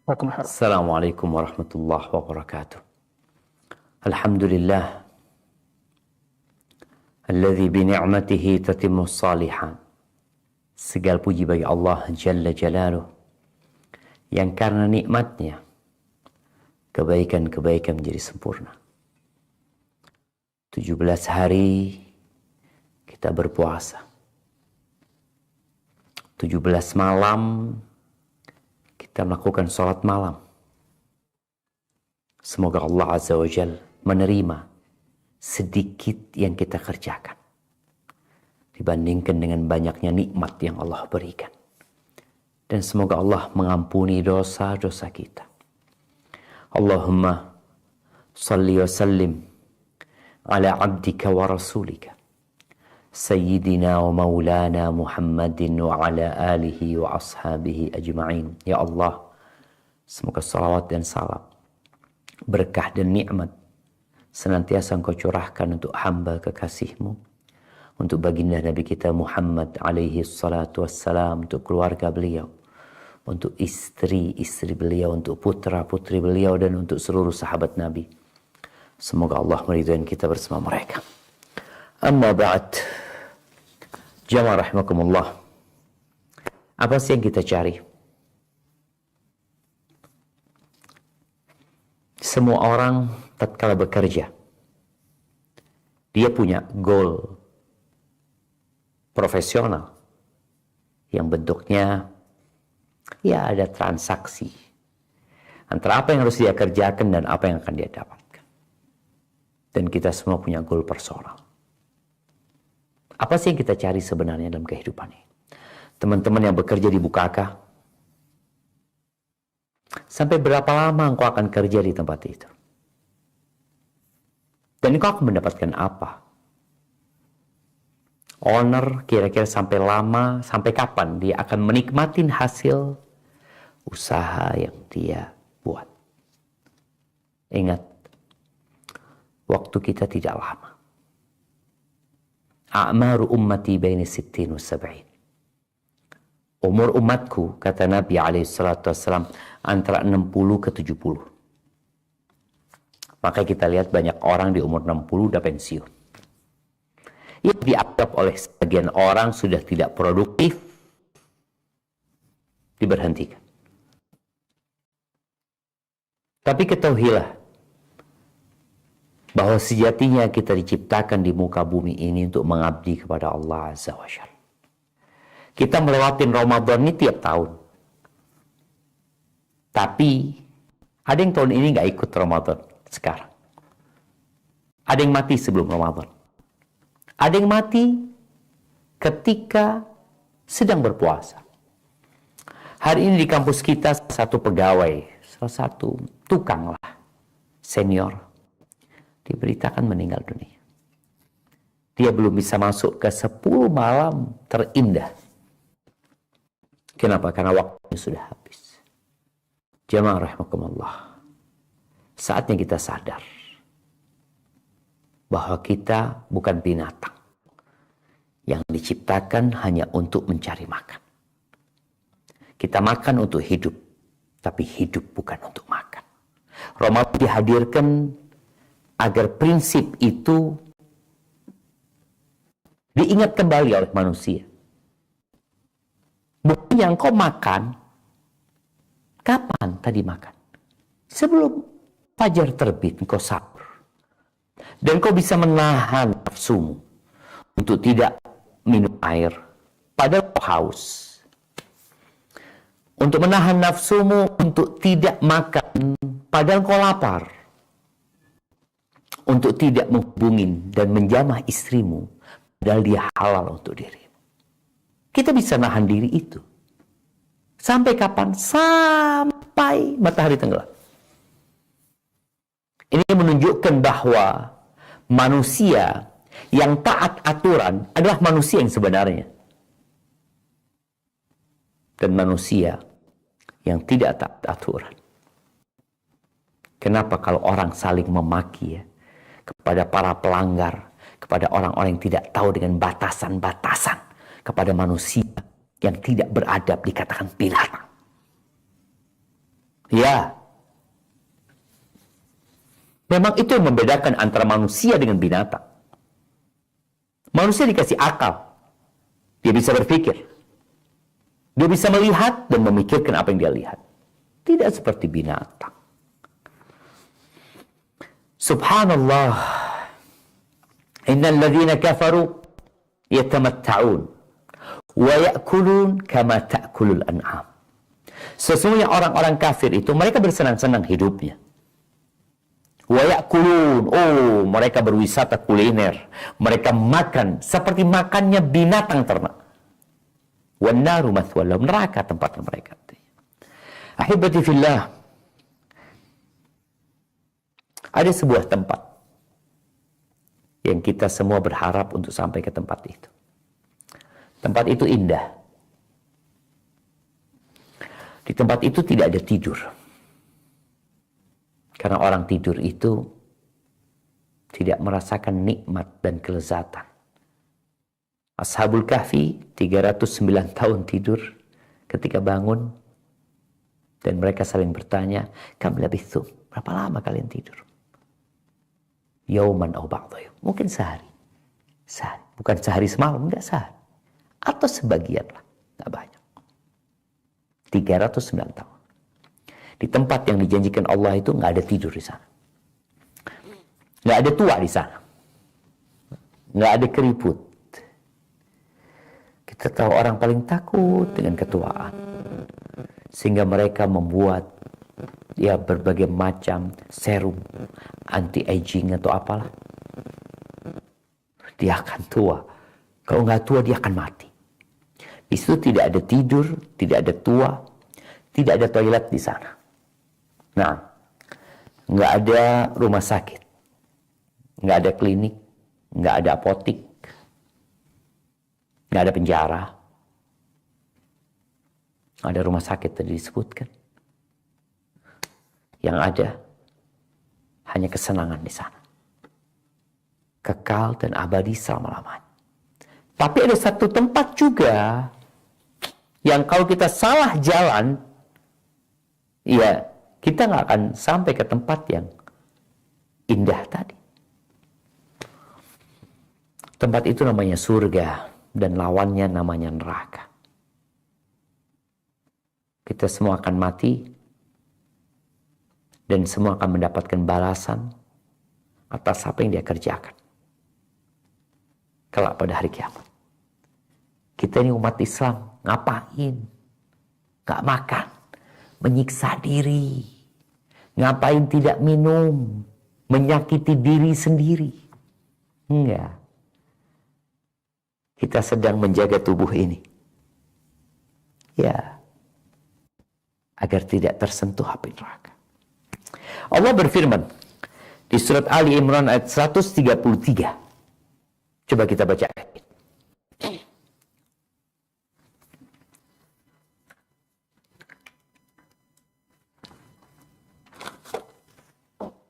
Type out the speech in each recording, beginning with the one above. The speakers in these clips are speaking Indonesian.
Waalaikumsalam. Assalamualaikum warahmatullahi wabarakatuh. Alhamdulillah alladzi bi ni'matihi tatimmu shalihan. Segala puji bagi Allah Jalla Jalaluh yang karena nikmatnya kebaikan-kebaikan menjadi sempurna. 17 hari kita berpuasa. 17 malam kita melakukan sholat malam. Semoga Allah Azza wa Jal menerima sedikit yang kita kerjakan dibandingkan dengan banyaknya nikmat yang Allah berikan. Dan semoga Allah mengampuni dosa-dosa kita. Allahumma salli wa sallim ala abdika wa rasulika Sayyidina wa maulana Muhammadin wa ala alihi wa ashabihi ajma'in. Ya Allah, semoga salawat dan salam, berkah dan nikmat senantiasa Engkau curahkan untuk hamba kekasih-Mu, untuk baginda Nabi kita Muhammad alaihi salatu wassalam, untuk keluarga beliau, untuk istri-istri beliau, untuk putra-putri beliau, dan untuk seluruh sahabat Nabi. Semoga Allah meridhai kita bersama mereka. Amma ba'd. Jamaah rahimakumullah. Apa sih yang kita cari? Semua orang tatkala bekerja, dia punya goal profesional yang bentuknya ya ada transaksi antara apa yang harus dia kerjakan dan apa yang akan dia dapatkan. Dan kita semua punya goal personal. Apa sih yang kita cari sebenarnya dalam kehidupan ini? Teman-teman yang bekerja di Bukaka, sampai berapa lama engkau akan kerja di tempat itu? Dan engkau akan mendapatkan apa? Owner kira-kira sampai lama, sampai kapan dia akan menikmatin hasil usaha yang dia buat? Ingat, waktu kita tidak lama. A'maru ummati baina 60 wa 70. Umur umatku, kata Nabi SAW, antara 60 ke 70. Maka kita lihat banyak orang di umur 60 udah pensiun. Yang dianggap oleh sebagian orang sudah tidak produktif, diberhentikan. Tapi ketahuilah bahwa sejatinya kita diciptakan di muka bumi ini untuk mengabdi kepada Allah Azza wa Jalla. Kita melewatin Ramadan ini tiap tahun. Tapi ada yang tahun ini nggak ikut Ramadan sekarang. Ada yang mati sebelum Ramadan. Ada yang mati ketika sedang berpuasa. Hari ini di kampus kita satu pegawai, salah satu tukang lah, senior, diberitakan meninggal dunia. Dia belum bisa masuk ke 10 malam terindah. Kenapa? Karena waktunya sudah habis. Jamaah rahimakumullah. Saatnya kita sadar bahwa kita bukan binatang yang diciptakan hanya untuk mencari makan. Kita makan untuk hidup, tapi hidup bukan untuk makan. Ramadan dihadirkan agar prinsip itu diingat kembali oleh manusia. Bukan yang kau makan, kapan tadi makan? Sebelum fajar terbit, kau sahur. Dan kau bisa menahan nafsumu untuk tidak minum air, padahal kau haus. Untuk menahan nafsumu untuk tidak makan, padahal kau lapar. Untuk tidak menghubungin dan menjamah istrimu, padahal dia halal untuk dirimu. Kita bisa nahan diri itu. Sampai kapan? Sampai matahari tenggelam. Ini menunjukkan bahwa manusia yang taat aturan adalah manusia yang sebenarnya. Dan manusia yang tidak taat aturan. Kenapa kalau orang saling memaki ya? Kepada para pelanggar, kepada orang-orang yang tidak tahu dengan batasan-batasan, kepada manusia yang tidak beradab dikatakan binatang. Ya. Memang itu yang membedakan antara manusia dengan binatang. Manusia dikasih akal. Dia bisa berpikir. Dia bisa melihat dan memikirkan apa yang dia lihat. Tidak seperti binatang. Subhanallah. Innal ladzina kafaru yatamatta'un wa ya'kulun kama ta'kulul an'am. Sesungguhnya orang-orang kafir itu mereka bersenang-senang hidupnya. Wa ya'kulun, oh mereka berwisata kuliner, mereka makan seperti makannya binatang ternak. Wan naru mathwal lahum, neraka tempat mereka. Ahibati fillah, ada sebuah tempat yang kita semua berharap untuk sampai ke tempat itu. Tempat itu indah. Di tempat itu tidak ada tidur. Karena orang tidur itu tidak merasakan nikmat dan kelezatan. Ashabul Kahfi 309 tahun tidur, ketika bangun dan mereka saling bertanya, "Kam labithum?" Berapa lama kalian tidur? Yauman aw ba'dha yaum. Mungkin sehari. Sehari. Bukan sehari semalam, enggak sehari. Atau sebagian lah, enggak banyak. 309 tahun. Di tempat yang dijanjikan Allah itu nggak ada tidur di sana. Nggak ada tua di sana. Nggak ada keriput. Kita tahu orang paling takut dengan ketuaan. Sehingga mereka membuat ya berbagai macam serum anti-aging atau apalah. Dia akan tua. Kalau nggak tua dia akan mati. Di situ tidak ada tidur, tidak ada tua, tidak ada toilet di sana. Nah, nggak ada rumah sakit, nggak ada klinik, nggak ada apotik, nggak ada penjara. Ada rumah sakit tadi disebutkan. Yang ada hanya kesenangan di sana. Kekal dan abadi selama-lamanya. Tapi ada satu tempat juga yang kalau kita salah jalan, ya kita nggak akan sampai ke tempat yang indah tadi. Tempat itu namanya surga dan lawannya namanya neraka. Kita semua akan mati dan semua akan mendapatkan balasan atas apa yang dia kerjakan kelak pada hari kiamat. Kita ini umat Islam, ngapain? Gak makan, menyiksa diri. Ngapain tidak minum, menyakiti diri sendiri? Enggak. Kita sedang menjaga tubuh ini. Ya, agar tidak tersentuh api neraka. Allah berfirman di surat Ali Imran ayat 133. Coba kita baca ayat ini.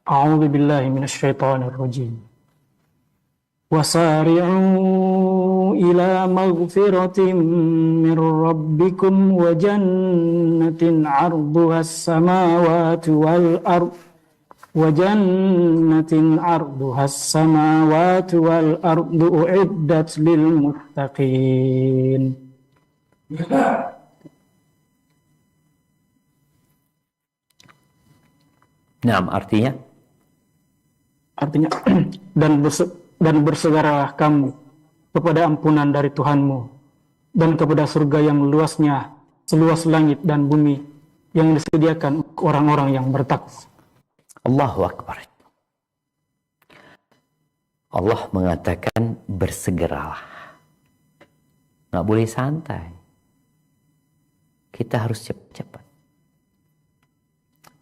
A'udzu billahi minasyaitonir rajim. Wasari'u ila maghfiratin min rabbikum wa jannatin 'arduhas samawati wal ardh وجنة عرضها السماوات والأرض أعدت للمتقين. Nah, artinya dan bersegeralah kamu kepada ampunan dari Tuhanmu dan kepada surga yang luasnya seluas langit dan bumi yang disediakan orang-orang yang bertakwa. Allahu Akbar. Allah mengatakan bersegeralah. Nggak boleh santai. Kita harus cepat-cepat.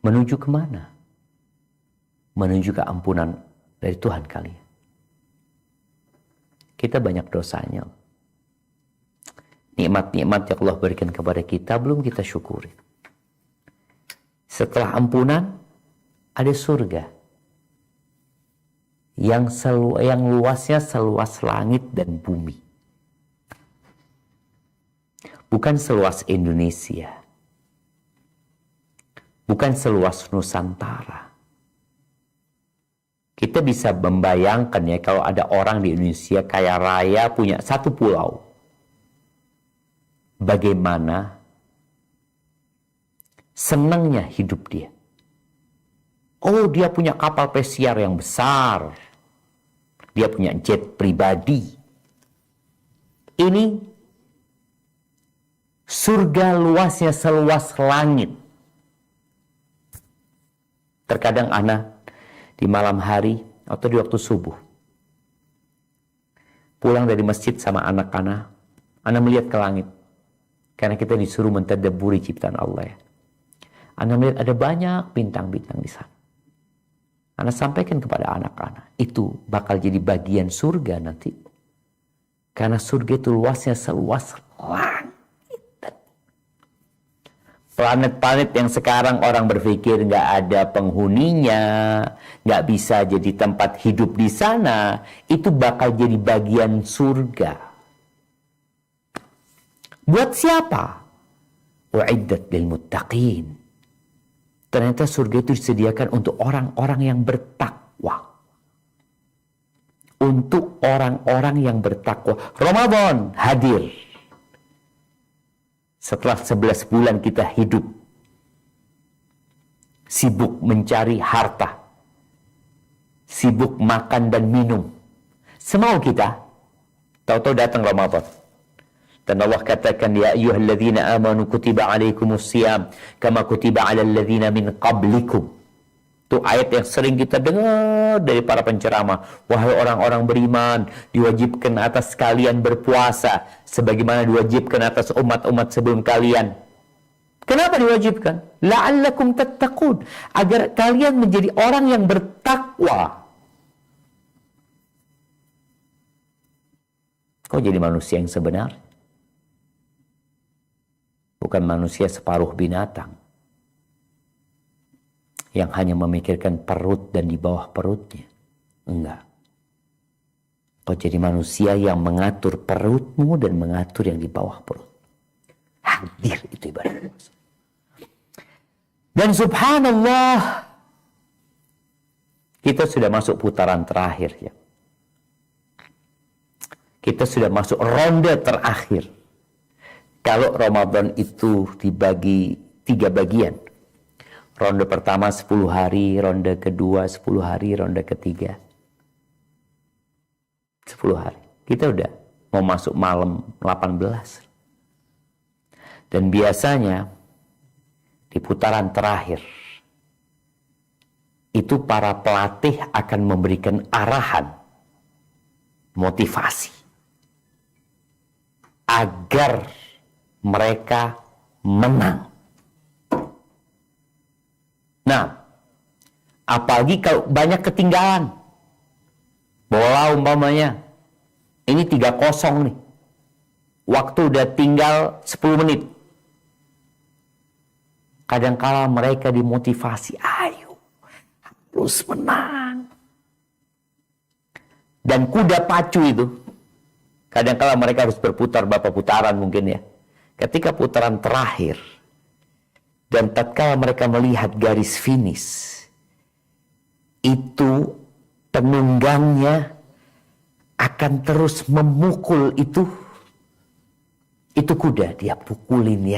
Menuju kemana? Menuju ke ampunan dari Tuhan kalian. Kita banyak dosanya. Nikmat-nikmat yang Allah berikan kepada kita belum kita syukuri. Setelah ampunan, ada surga yang luasnya seluas langit dan bumi. Bukan seluas Indonesia. bukan seluas Nusantara. Kita bisa membayangkan ya, kalau ada orang di Indonesia kaya raya punya satu pulau, bagaimana senangnya hidup dia. Oh, dia punya kapal pesiar yang besar, dia punya jet pribadi. Ini surga luasnya seluas langit. Terkadang anak di malam hari atau di waktu subuh pulang dari masjid sama anak-anak, anak melihat ke langit. Karena kita disuruh mentadabburi ciptaan Allah ya. Anak melihat ada banyak bintang-bintang di sana. Anak sampaikan kepada anak-anak, itu bakal jadi bagian surga nanti. Karena surga itu luasnya seluas langit. Planet-planet yang sekarang orang berpikir nggak ada penghuninya, nggak bisa jadi tempat hidup di sana, itu bakal jadi bagian surga. Buat siapa? U'iddat lil muttaqin. Ternyata surga itu disediakan untuk orang-orang yang bertakwa. Untuk orang-orang yang bertakwa. Ramadan hadir. Setelah 11 bulan kita hidup sibuk mencari harta, sibuk makan dan minum, semau kita, tahu-tahu datang Ramadan. Dan Allah katakan, ya ayyuhalladzina amanu kutiba alaikumusiyam kama kutiba alal ladzina min qablikum. Itu ayat yang sering kita dengar dari para penceramah. Wahai orang-orang beriman, diwajibkan atas kalian berpuasa sebagaimana diwajibkan atas umat-umat sebelum kalian. Kenapa diwajibkan? La'allakum tattaqun, agar kalian menjadi orang yang bertakwa. Kau jadi manusia yang sebenar, bukan manusia separuh binatang yang hanya memikirkan perut dan di bawah perutnya. Enggak. Kau jadi manusia yang mengatur perutmu dan mengatur yang di bawah perut. Hadir itu ibadah. Dan subhanallah, kita sudah masuk putaran terakhir ya. Kita sudah masuk ronde terakhir. Kalau Ramadan itu dibagi 3 bagian. Ronde pertama 10 hari, ronde kedua 10 hari, ronde ketiga 10 hari. Kita udah mau masuk malam 18. Dan biasanya di putaran terakhir itu para pelatih akan memberikan arahan, motivasi agar mereka menang. Nah, apalagi kalau banyak ketinggalan. Bola umpamanya, ini 3-0 nih. Waktu udah tinggal 10 menit. Kadangkala mereka dimotivasi, ayo, harus menang. Dan kuda pacu itu, kadangkala mereka harus berputar beberapa putaran mungkin ya. Ketika putaran terakhir, dan tatkala mereka melihat garis finish, itu penunggangnya akan terus memukul itu kuda. Dia pukulin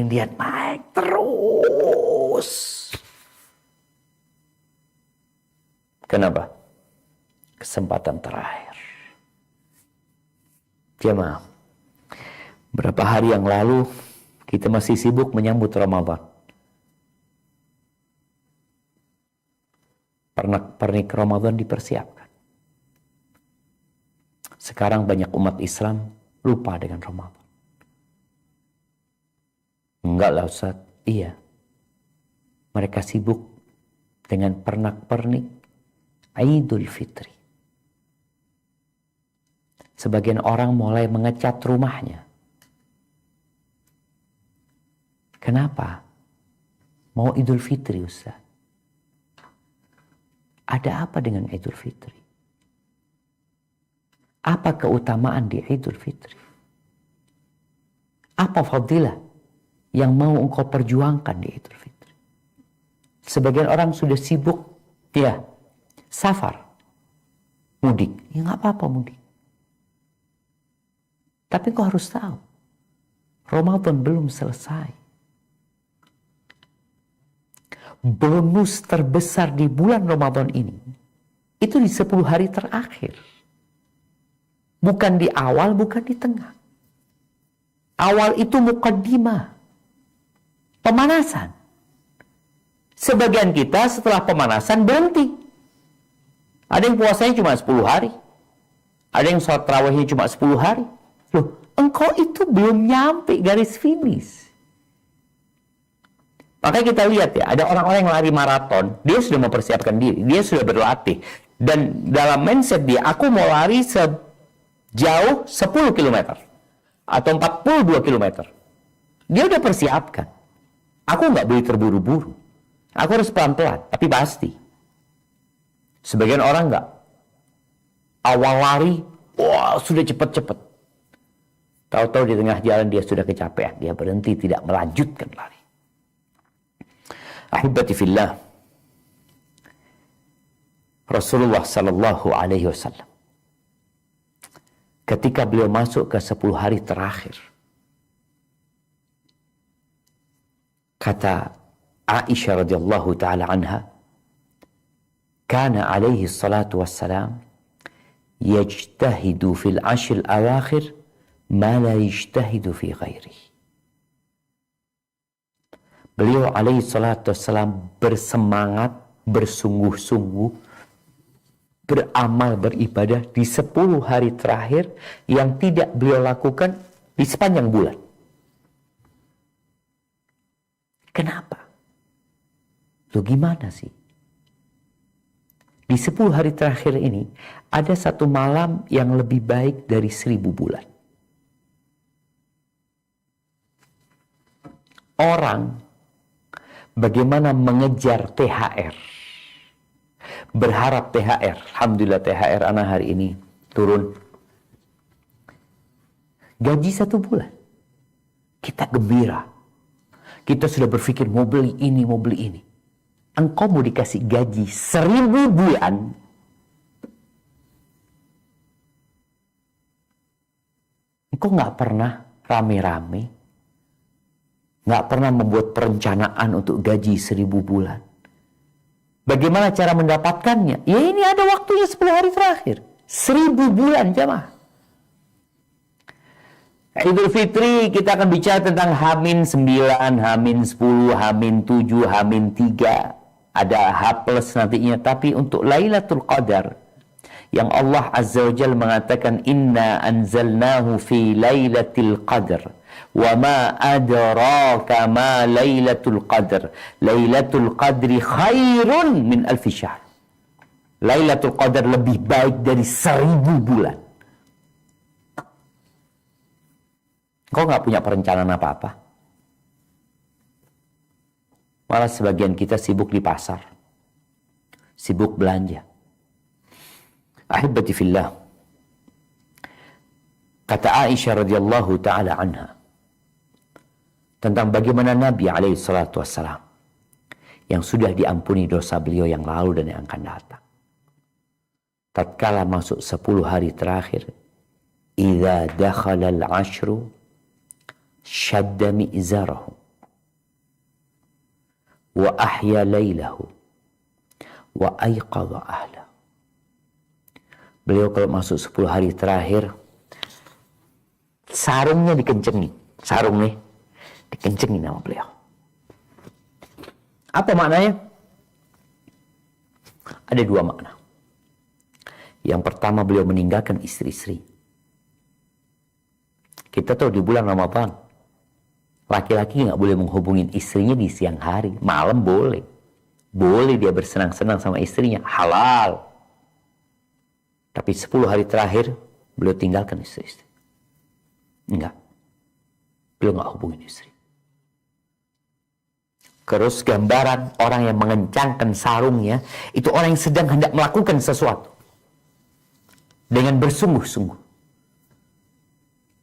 dia naik terus. Kenapa? Kesempatan terakhir. Jemaah, berapa hari yang lalu kita masih sibuk menyambut Ramadan. Pernik Ramadan dipersiapkan. Sekarang banyak umat Islam lupa dengan Ramadan. Enggak lah Ustaz. Iya. Mereka sibuk dengan pernak-pernik Idul Fitri. Sebagian orang mulai mengecat rumahnya. Kenapa? Mau Idul Fitri Ustaz. Ada apa dengan Idul Fitri? Apa keutamaan di Idul Fitri? Apa fadilah yang mau engkau perjuangkan di Idul Fitri? Sebagian orang sudah sibuk, ya, safar, mudik. Ya nggak apa-apa mudik. Tapi kau harus tahu, Ramadan belum selesai. Bonus terbesar di bulan Ramadan ini, itu di 10 hari terakhir. Bukan di awal, bukan di tengah. Awal itu muqaddimah, pemanasan. Sebagian kita setelah pemanasan berhenti. Ada yang puasanya cuma 10 hari. Ada yang sholat tarawihnya cuma 10 hari. Loh, engkau itu belum nyampe garis finish. Makanya kita lihat ya, ada orang-orang yang lari maraton, dia sudah mempersiapkan diri, dia sudah berlatih. Dan dalam mindset dia, aku mau lari sejauh 10 km. Atau 42 km. Dia udah persiapkan. Aku nggak boleh terburu-buru. Aku harus pelan-pelan, tapi pasti. Sebagian orang nggak. Awal lari, wah sudah cepet-cepet. Tahu-tahu di tengah jalan dia sudah kecapean. Dia berhenti, tidak melanjutkan lari. Ahibati fillah. Rasulullah sallallahu alaihi wasallam, ketika beliau masuk ke 10 hari terakhir, kata Aisyah radhiyallahu taala anha, kana alaihi salatu wassalam yajtahidu fil ashr al-awakhir ma la yajtahidu fi ghairihi. Beliau alaihi salatu wassalam bersemangat, bersungguh-sungguh, beramal, beribadah di 10 hari terakhir yang tidak beliau lakukan di sepanjang bulan. Kenapa? Loh gimana sih? Di 10 hari terakhir ini ada satu malam yang lebih baik dari 1000 bulan. Orang bagaimana mengejar THR, berharap THR. Alhamdulillah THR anak hari ini turun. Gaji 1 bulan, kita gembira. Kita sudah berpikir mau beli ini, mau beli ini. Engkau mau dikasih gaji 1000 bulan, engkau nggak pernah rame-rame, nggak pernah membuat perencanaan untuk gaji 1000 bulan. Bagaimana cara mendapatkannya? Ya ini ada waktunya 10 hari terakhir. 1000 bulan jamaah. Idul Fitri kita akan bicara tentang H-9, H-10, H-7, H-3. Ada H+ nantinya. Tapi untuk Lailatul Qadar, yang Allah Azza wa Jalla mengatakan, Inna anzalnahu fi Lailatul Qadar. Wa ma adraka ma Lailatul Qadar. Lailatul Qadri khairun min alfi syahr. Lailatul Qadar lebih baik dari 1000 bulan. Kau nggak punya perencanaan apa-apa. Malah sebagian kita sibuk di pasar, sibuk belanja. Ahibati fillah. Kata Aisyah radhiyallahu taala anha tentang bagaimana Nabi alaihi salatu wassalam yang sudah diampuni dosa beliau yang lalu dan yang akan datang. Tatkala masuk 10 hari terakhir, idza dakhala al-ashru shadda mi'zarahu wa ahya laylahu wa ayqadha ahlahu. Beliau kalau masuk 10 hari terakhir, sarungnya dikencengin. Sarung nih dikencengin sama beliau. Apa maknanya? Ada 2 makna. Yang pertama, beliau meninggalkan istri-istri. Kita tahu di bulan Ramadan, laki-laki nggak boleh menghubungin istrinya di siang hari. Malam boleh. Boleh dia bersenang-senang sama istrinya. Halal. Tapi 10 hari terakhir, beliau tinggalkan istri-istri. Enggak. Beliau nggak hubungin istri. Terus gambaran orang yang mengencangkan sarungnya, itu orang yang sedang hendak melakukan sesuatu. Dengan bersungguh-sungguh.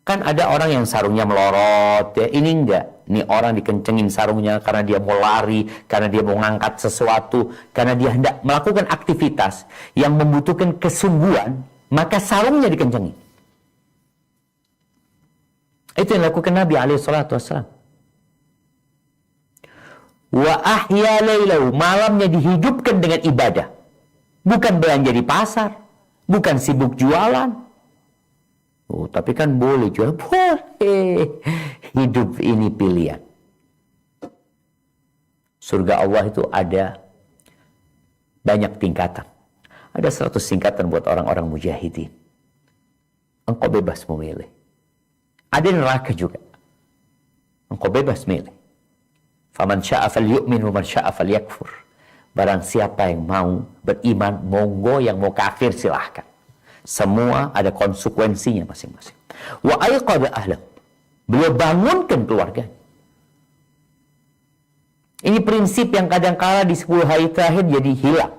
Kan ada orang yang sarungnya melorot, ya. Ini enggak. Ini orang dikencengin sarungnya karena dia mau lari, karena dia mau ngangkat sesuatu, karena dia hendak melakukan aktivitas yang membutuhkan kesungguhan, maka sarungnya dikencengin. Itu yang dilakukan Nabi SAW. Wa ahya lailahu, malamnya dihidupkan dengan ibadah. Bukan belanja di pasar, bukan sibuk jualan. Oh, tapi kan boleh jual. Boleh. Hidup ini pilihan. Surga Allah itu ada banyak tingkatan. Ada 100 tingkatan buat orang-orang mujahidin. Engkau bebas memilih. Ada neraka juga. Engkau bebas milih. Faman sya'a falyu'min wa man sya'a falyakfur. Barang siapa yang mau beriman, monggo, yang mau kafir silahkan. Semua ada konsekuensinya masing-masing. Wa ayqadha ahlahu. Beliau bangunkan keluarganya. Ini prinsip yang kadang-kala di 10 hari terakhir jadi hilang.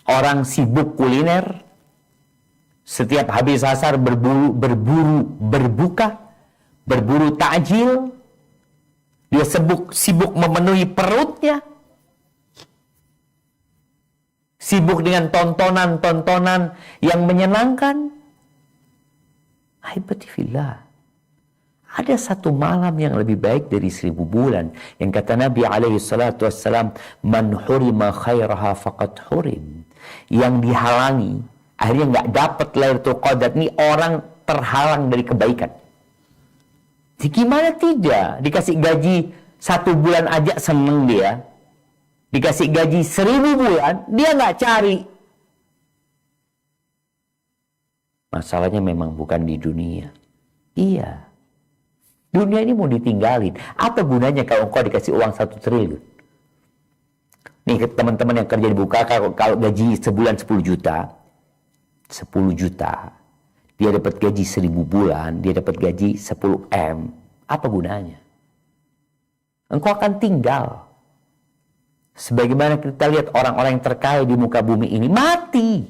Orang sibuk kuliner, setiap habis asar berbuka, berburu takjil. Dia sibuk memenuhi perutnya. Sibuk dengan tontonan-tontonan yang menyenangkan. Ahibati fillah. Ada satu malam yang lebih baik dari 1000 bulan. Yang kata Nabi SAW, man hurima khairaha faqad hurim. Yang dihalangi, akhirnya nggak dapat Lailatul Qadar. Ini orang terhalang dari kebaikan. Jadi gimana tidak? Dikasih gaji 1 bulan aja seneng dia. Dikasih gaji 1000 bulan, dia nggak cari. Masalahnya memang bukan di dunia. Iya. Dunia ini mau ditinggalin. Apa gunanya kalau engkau dikasih uang 1 triliun? Nih teman-teman yang kerja di Buka, kalau gaji sebulan 10 juta. 10 juta. Dia dapat gaji 1000 bulan. Dia dapat gaji 10 M. Apa gunanya? Engkau akan tinggal. Sebagaimana kita lihat orang-orang yang terkaya di muka bumi ini. Mati.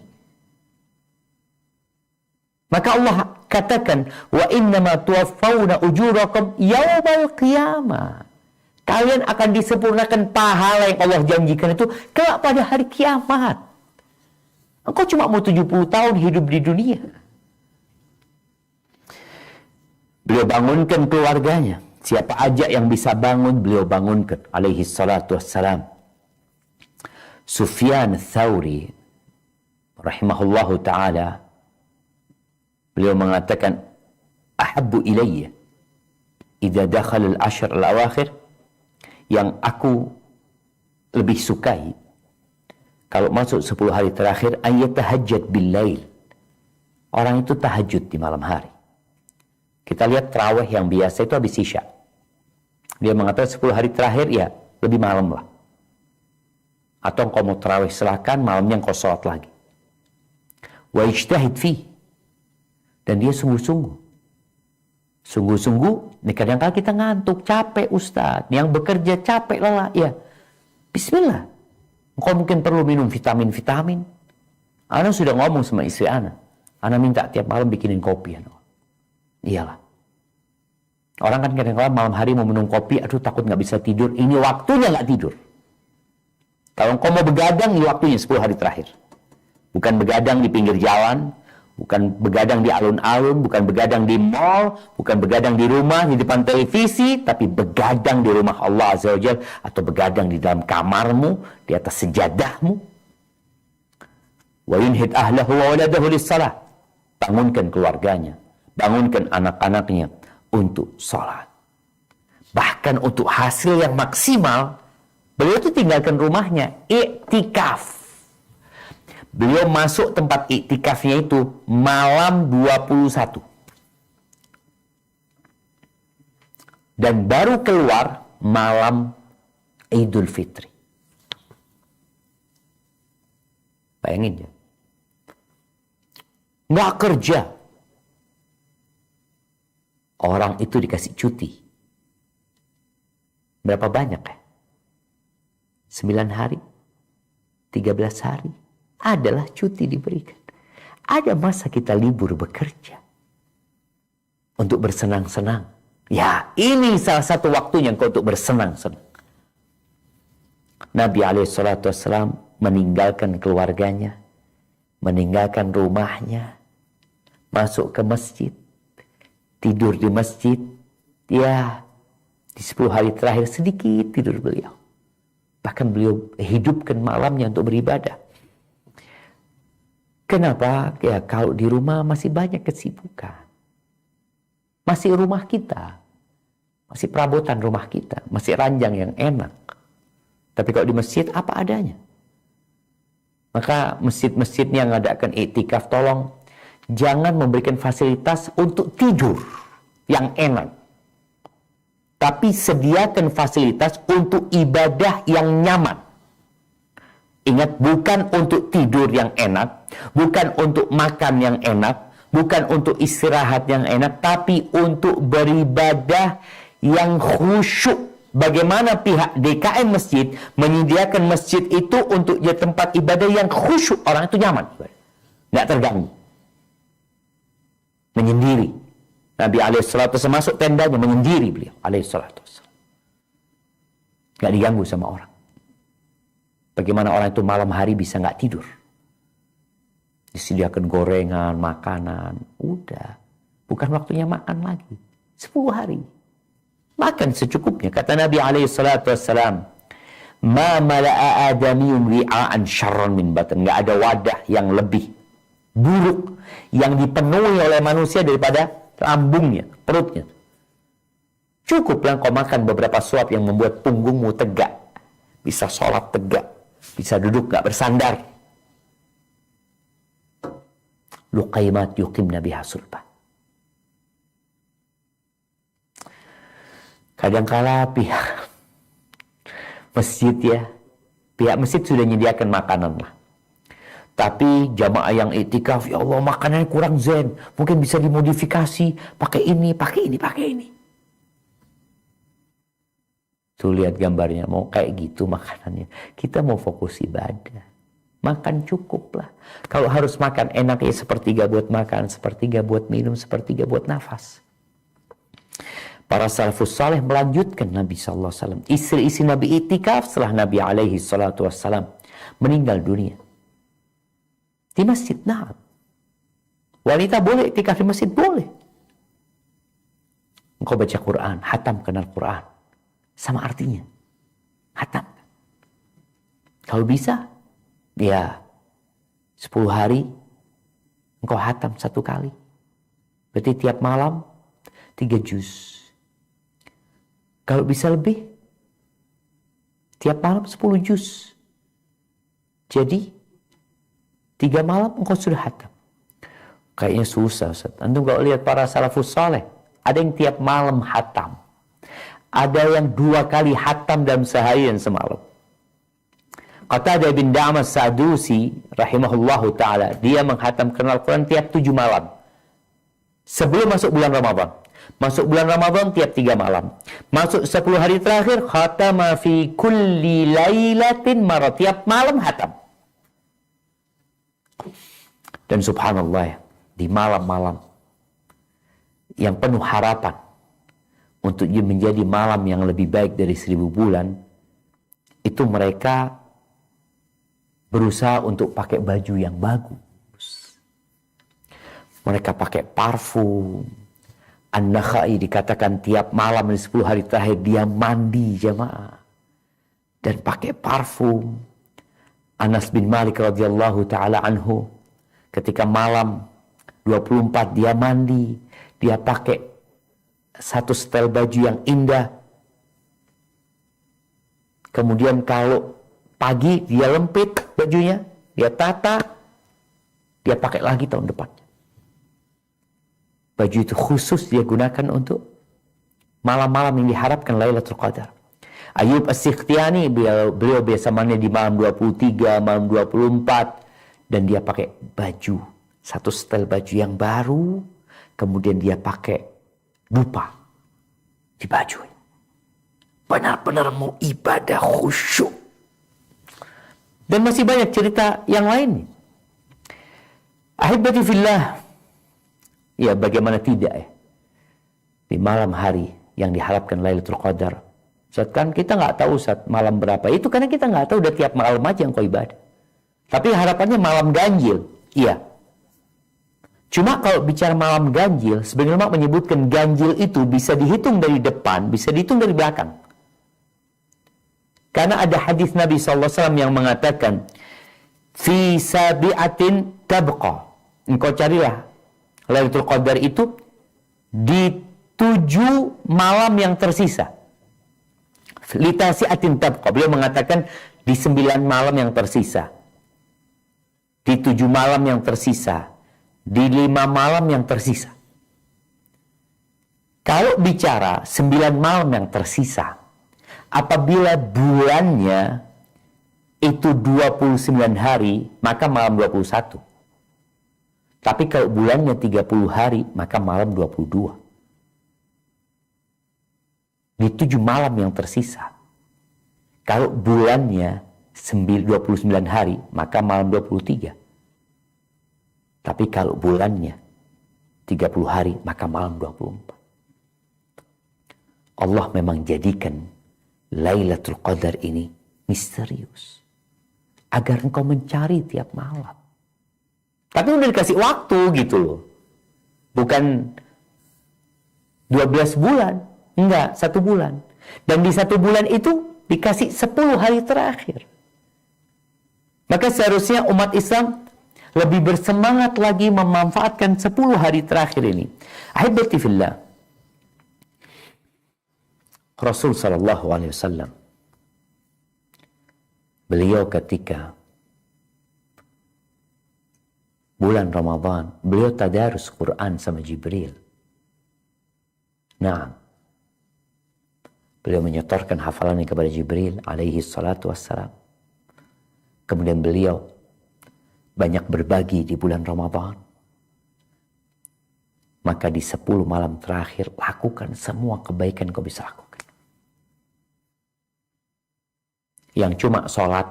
Maka Allah katakan, wa innama tuwaffawna ujurakum yaumal qiyamah. Kalian akan disempurnakan pahala yang Allah janjikan itu kelak pada hari kiamat. Engkau cuma mau 70 tahun hidup di dunia. Beliau bangunkan keluarganya. Siapa aja yang bisa bangun, beliau bangunkan. Alaihi salatu wassalam. Sufyan Thawri rahimahullahu ta'ala, beliau mengatakan, ahabbu ilayya idza dakhala al-ashr al-awakhir, yang aku lebih sukai kalau masuk 10 hari terakhir, ayyatahajjad bil-lail. Orang itu tahajud di malam hari. Kita lihat tarawih yang biasa itu habis isya. Dia mengatakan 10 hari terakhir ya lebih malam lah. Atau engkau mau tarawih silakan, malamnya engkau sholat lagi. Wa ijtahid fi. Dan dia sungguh-sungguh. Sungguh-sungguh, nih kadang-kadang kita ngantuk, capek Ustaz. Yang bekerja capek lelah, ya. Bismillah. Engkau mungkin perlu minum vitamin-vitamin. Ana sudah ngomong sama istri Ana. Ana minta tiap malam bikinin kopi. Iyalah. Orang kan kadang-kadang malam hari mau minum kopi, aduh takut nggak bisa tidur. Ini waktunya nggak tidur. Kalau engkau mau begadang, ini waktunya 10 hari terakhir. Bukan begadang di pinggir jalan, bukan begadang di alun-alun, bukan begadang di mall, bukan begadang di rumah, di depan televisi, tapi begadang di rumah Allah Azza wa Jalla, atau begadang di dalam kamarmu, di atas sejadahmu. Wa yunhid ahlahu wa waladahu lis-salah. Bangunkan keluarganya, bangunkan anak-anaknya untuk sholat. Bahkan untuk hasil yang maksimal, beliau itu tinggalkan rumahnya, iktikaf. Beliau masuk tempat iktikafnya itu malam 21. Dan baru keluar malam Idul Fitri. Bayangin ya. Nggak kerja. Orang itu dikasih cuti. Berapa banyak ya? 9 hari? 13 hari? Adalah cuti diberikan. Ada masa kita libur bekerja. Untuk bersenang-senang. Ya, ini salah satu waktunya engkau untuk bersenang-senang. Nabi SAW meninggalkan keluarganya, meninggalkan rumahnya, masuk ke masjid, tidur di masjid. Ya, di 10 hari terakhir sedikit tidur beliau. Bahkan beliau hidupkan malamnya untuk beribadah. Kenapa? Ya, kalau di rumah masih banyak kesibukan. Masih rumah kita. Masih perabotan rumah kita. Masih ranjang yang enak. Tapi kalau di masjid, apa adanya. Maka masjid-masjid yang mengadakan iktikaf, tolong jangan memberikan fasilitas untuk tidur yang enak. Tapi sediakan fasilitas untuk ibadah yang nyaman. Ingat, bukan untuk tidur yang enak, bukan untuk makan yang enak, bukan untuk istirahat yang enak, tapi untuk beribadah yang khusyuk. Bagaimana pihak DKM masjid menyediakan masjid itu untuk jadi tempat ibadah yang khusyuk, orang itu nyaman, nggak terganggu, menyendiri. Nabi SAW masuk tendanya menyendiri, beliau alaihissalatu, nggak diganggu sama orang. Bagaimana orang itu malam hari bisa nggak tidur? Disediakan gorengan, makanan, udah, bukan waktunya makan lagi. 10 hari. Makan secukupnya. Kata Nabi SAW, ma mala'a adamiyun ri'a'an syarran min batan. Nggak ada wadah yang lebih buruk yang dipenuhi oleh manusia daripada lambungnya, perutnya. Cukuplah kau makan beberapa suap yang membuat punggungmu tegak. Bisa sholat tegak. Bisa duduk gak bersandar. Luqaimat yuqimna biha sulbah. Kadangkala pihak masjid pihak masjid sudah menyediakan makanan lah. Tapi jamaah yang iktikaf, ya Allah makanannya kurang zen. Mungkin bisa dimodifikasi, pakai ini, pakai ini, pakai ini. Tuh lihat gambarnya, mau kayak gitu makanannya. Kita mau fokus ibadah. Makan cukup lah. Kalau harus makan enak ya sepertiga buat makan, sepertiga buat minum, sepertiga buat nafas. Para salafus saleh melanjutkan Nabi SAW. Istri-istri Nabi iktikaf setelah Nabi SAW meninggal dunia. Di masjid, nah. Wanita boleh iktikaf di masjid, boleh. Engkau baca Quran, hatam kenal Quran. Sama artinya. Hatam. Kalau bisa, ya 10 hari engkau hatam 1 kali. Berarti tiap malam 3 juz. Kalau bisa lebih, tiap malam 10 juz. Jadi 3 malam engkau sudah hatam. Kayaknya susah, Ustaz. Antum kalau lihat para salafus saleh, ada yang tiap malam hatam. Ada yang 2 kali hatam dalam seharian semalam. Qatadah bin Da'mas Sadusi rahimahullahu ta'ala, dia menghatamkan Al-Quran tiap 7 malam. Sebelum masuk bulan Ramadan. Masuk bulan Ramadan tiap 3 malam. Masuk 10 hari terakhir, khatama fi kulli lailatin marah. Tiap malam hatam. Dan subhanallah, di malam-malam yang penuh harapan untuk menjadi malam yang lebih baik dari 1000 bulan, itu mereka berusaha untuk pakai baju yang bagus. Mereka pakai parfum. An-Nakhai dikatakan tiap malam di 10 hari terakhir dia mandi jamaah. Dan pakai parfum. Anas bin Malik radhiyallahu ta'ala anhu, ketika malam 24 dia mandi. Dia pakai 1 setel baju yang indah. Kemudian kalau pagi dia lempit bajunya, dia tata, dia pakai lagi tahun depannya. Baju itu khusus dia gunakan untuk malam-malam yang diharapkan Lailatul Qadar. Ayub As-Sikhtiyani, beliau biasa mandi di malam 23, malam 24, dan dia pakai baju, 1 setel baju yang baru, kemudian dia pakai dupa di bajunya. Benar-benar mau ibadah khusyuk. Dan masih banyak cerita yang lain. Ahibati fillah. Ya bagaimana tidak ya. Di malam hari yang diharapkan Lailatul Qadar. Ustaz, kan kita nggak tahu Ustaz malam berapa. Itu karena kita nggak tahu, udah tiap malam aja engkau ibadah. Tapi harapannya malam ganjil. Iya. Cuma kalau bicara malam ganjil, sebenarnya ulama menyebutkan ganjil itu bisa dihitung dari depan, bisa dihitung dari belakang. Karena ada hadis Nabi SAW yang mengatakan, fi sabi'atin tabqa. Engkau carilah Lailatul Qadar itu di 7 malam yang tersisa. Litasi'atin tabqa. Beliau mengatakan di 9 malam yang tersisa, di 7 malam yang tersisa, di 5 malam yang tersisa. Kalau bicara 9 malam yang tersisa, apabila bulannya itu 29 hari, maka malam 21. Tapi kalau bulannya 30 hari, maka malam 22. Di 7 malam yang tersisa. Kalau bulannya 29 hari, maka malam 23. Tapi kalau bulannya 30 hari, maka malam 24. Allah memang jadikan Lailatul Qadar ini misterius. Agar engkau mencari tiap malam. Tapi udah dikasih waktu gitu loh. Bukan 12 bulan. Enggak, 1 bulan. Dan di 1 bulan itu dikasih 10 hari terakhir. Maka seharusnya umat Islam lebih bersemangat lagi memanfaatkan 10 hari terakhir ini. Ahibati fillah. Rasul SAW, beliau ketika bulan Ramadan, beliau tadarus Quran sama Jibril. Nah, beliau menyetorkan hafalannya kepada Jibril alaihi salatu wassalam. Kemudian beliau banyak berbagi di bulan Ramadan. Maka di 10 malam terakhir, lakukan semua kebaikan kau bisa lakukan. Yang cuma sholat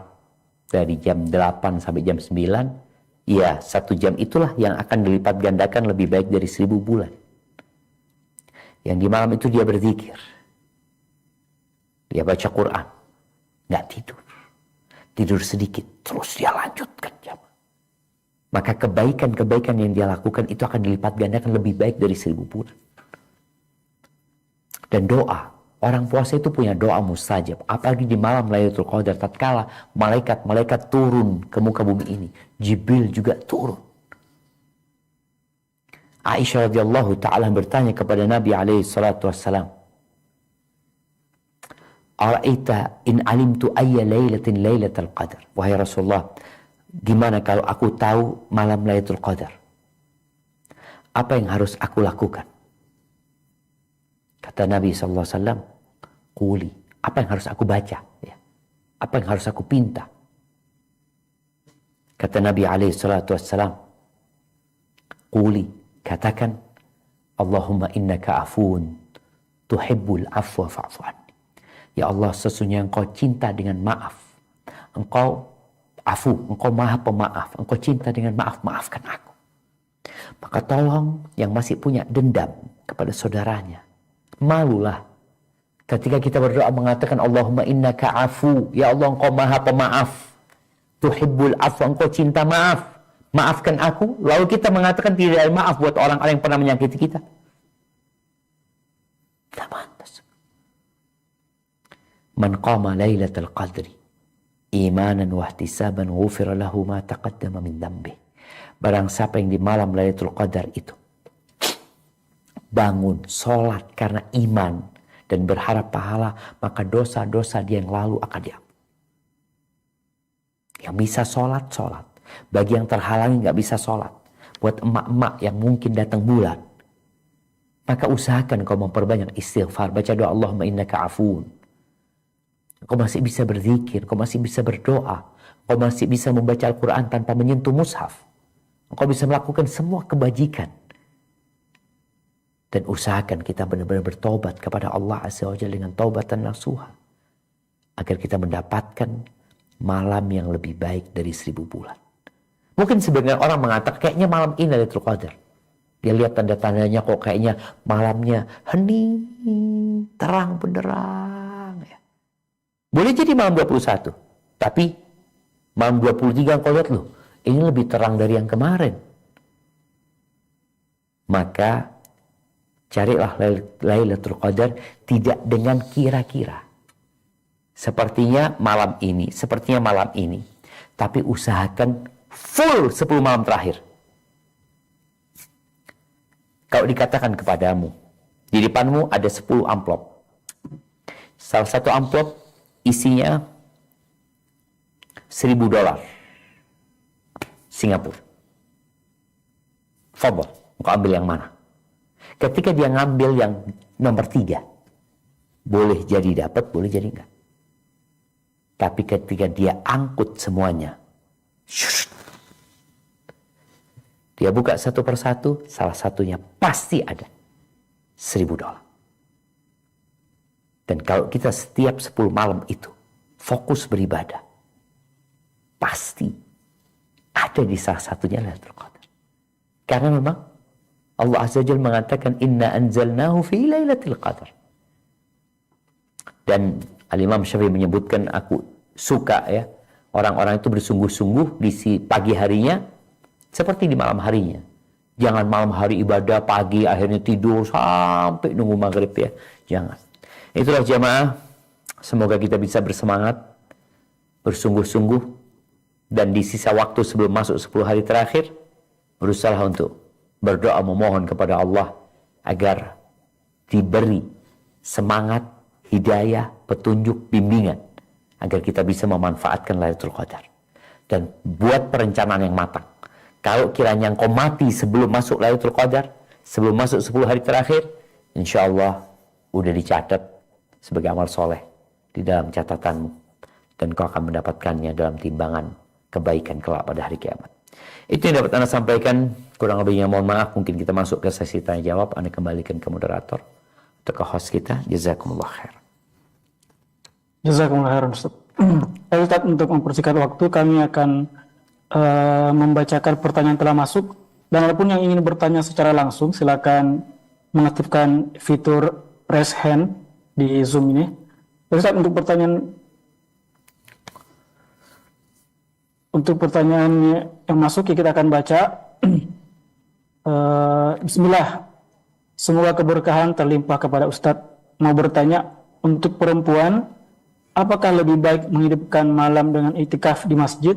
dari jam 8 sampai jam 9, ya 1 jam itulah yang akan dilipat gandakan lebih baik dari 1000 bulan. Yang di malam itu dia berzikir. Dia baca Quran, nggak tidur sedikit, terus dia lanjutkan jam. Maka kebaikan-kebaikan yang dia lakukan itu akan dilipat gandakan lebih baik dari 1000 bulan. Dan doa, orang puasa itu punya doa mustajab. Apalagi di malam Lailatul Qadar, tatkala malaikat-malaikat turun ke muka bumi ini, Jibril juga turun. Aisyah radhiyallahu ta'ala bertanya kepada Nabi alaihi salatu wassalam, Ara'aita in alimtu ayya lailatin lailatul qadar. Wahai Rasulullah, gimana kalau aku tahu malam Lailatul Qadar? Apa yang harus aku lakukan? Kata Nabi SAW, Quli, apa yang harus aku baca? Ya. Apa yang harus aku pinta? Kata Nabi SAW, Quli, katakan, Allahumma innaka afun, tuhibbul afwa fa'fu anni. Ya Allah, sesungguhnya engkau cinta dengan maaf. Engkau afu, engkau maha pemaaf. Engkau cinta dengan maaf, maafkan aku. Maka tolong yang masih punya dendam kepada saudaranya, malulah ketika kita berdoa mengatakan Allahumma innaka afu, ya Allah engkau maha pemaaf, tuhibbul afwa, engkau cinta maaf, maafkan aku. Lalu kita mengatakan tidak ada maaf buat orang-orang yang pernah menyakiti kita. Tidak pantas. Man qama lailatul qadri imanan wa ihtisaban ghufira lahu ma taqaddama min dhanbi. Barang siapa yang di malam Lailatul Qadar itu bangun sholat karena iman dan berharap pahala, maka dosa-dosa dia yang lalu akan diampuni. Yang bisa sholat, sholat. Bagi yang terhalangi nggak bisa sholat, buat emak-emak yang mungkin datang bulan, maka usahakan kau memperbanyak istighfar. Baca doa Allahumma innaka afun. Kau masih bisa berzikir, kau masih bisa berdoa, kau masih bisa membaca Al-Quran tanpa menyentuh mushaf. Kau bisa melakukan semua kebajikan. Dan usahakan kita benar-benar bertobat kepada Allah Azza wa Jalla dengan taubatan nasuha. Agar kita mendapatkan malam yang lebih baik dari 1000 bulan. Mungkin sebagian orang mengatakan kayaknya malam ini Lailatul Qadar. Dia lihat tanda-tandanya kok kayaknya malamnya hening, terang benderang. Ya. Boleh jadi malam 21. Tapi malam 23 engkau lihat loh, ini lebih terang dari yang kemarin. Maka carilah Lailatul Qadar tidak dengan kira-kira. Sepertinya malam ini, tapi usahakan full 10 malam terakhir. Kalau dikatakan kepadamu, di depanmu ada 10 amplop. Salah satu amplop isinya $1.000 Singapura. Fadhal, engkau ambil yang mana? Ketika dia ngambil yang nomor 3, boleh jadi dapat, boleh jadi enggak. Tapi ketika dia angkut semuanya, dia buka satu persatu, salah satunya pasti ada $1.000. Dan kalau kita setiap 10 malam itu fokus beribadah, pasti ada di salah satunya Lailatul Qadar. Karena memang Allah Azza wa Jalla mengatakan inna anzalnahu fi Lailatul Qadar. Dan Al-Imam Syafi'i menyebutkan, aku suka ya orang-orang itu bersungguh-sungguh di pagi harinya seperti di malam harinya. Jangan malam hari ibadah, pagi akhirnya tidur sampai nunggu maghrib ya. Jangan. Itulah jamaah. Semoga kita bisa bersemangat, bersungguh-sungguh, dan di sisa waktu sebelum masuk 10 hari terakhir, berusaha untuk berdoa memohon kepada Allah agar diberi semangat, hidayah, petunjuk, bimbingan, agar kita bisa memanfaatkan Lailatul Qadar. Dan buat perencanaan yang matang. Kalau kiranya engkau mati sebelum masuk Lailatul Qadar, sebelum masuk 10 hari terakhir, insya Allah udah dicatat sebagai amal soleh di dalam catatanmu. Dan kau akan mendapatkannya dalam timbangan kebaikan kelak pada hari kiamat. Itu yang dapat Anda sampaikan. Kurang lebihnya mohon maaf. Mungkin kita masuk ke sesi tanya jawab. Anda kembalikan ke moderator atau ke host kita. Jazakumullah khair. Jazakumullah khairan, Ustaz. Ustaz, untuk mempersingkat waktu, kami akan membacakan pertanyaan telah masuk, dan walaupun yang ingin bertanya secara langsung silakan mengaktifkan fitur raise hand di Zoom ini. Ustaz, untuk pertanyaan yang masuk kita akan baca. Bismillah. Semoga keberkahan terlimpah kepada Ustaz. Mau bertanya, untuk perempuan, apakah lebih baik menghidupkan malam dengan iktikaf di masjid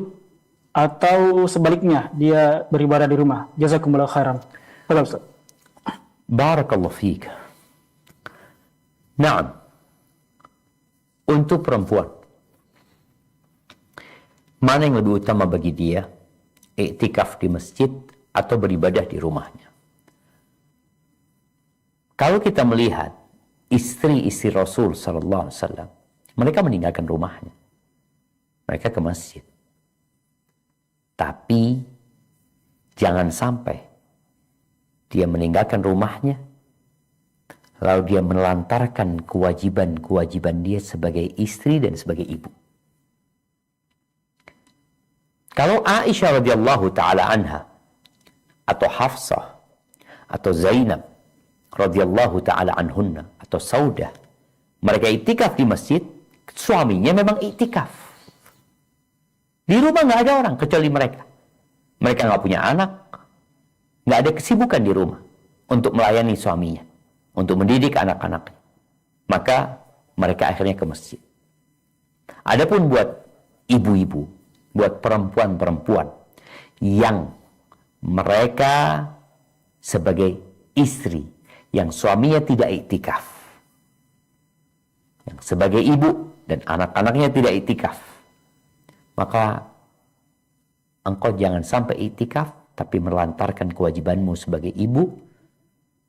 atau sebaliknya dia beribadah di rumah? Jazakumullah khairan. Ustaz. Barakallahu fiik. Naam. Untuk perempuan, mana yang lebih utama bagi dia? Iktikaf di masjid atau beribadah di rumahnya? Kalau kita melihat istri-istri Rasul sallallahu alaihi wasallam, mereka meninggalkan rumahnya. Mereka ke masjid. Tapi jangan sampai dia meninggalkan rumahnya lalu dia melantarkan kewajiban-kewajiban dia sebagai istri dan sebagai ibu. Kalau Aisyah radhiyallahu taala anha atau Hafsah atau Zainab radhiyallahu taala anhunna atau Saudah, mereka iktikaf di masjid, suaminya memang iktikaf. Di rumah nggak ada orang kecuali mereka. Mereka nggak punya anak, nggak ada kesibukan di rumah untuk melayani suaminya, untuk mendidik anak-anaknya. Maka mereka akhirnya ke masjid. Adapun buat ibu-ibu, buat perempuan-perempuan yang mereka sebagai istri yang suaminya tidak iktikaf, yang sebagai ibu dan anak-anaknya tidak iktikaf, maka engkau jangan sampai iktikaf tapi melantarkan kewajibanmu sebagai ibu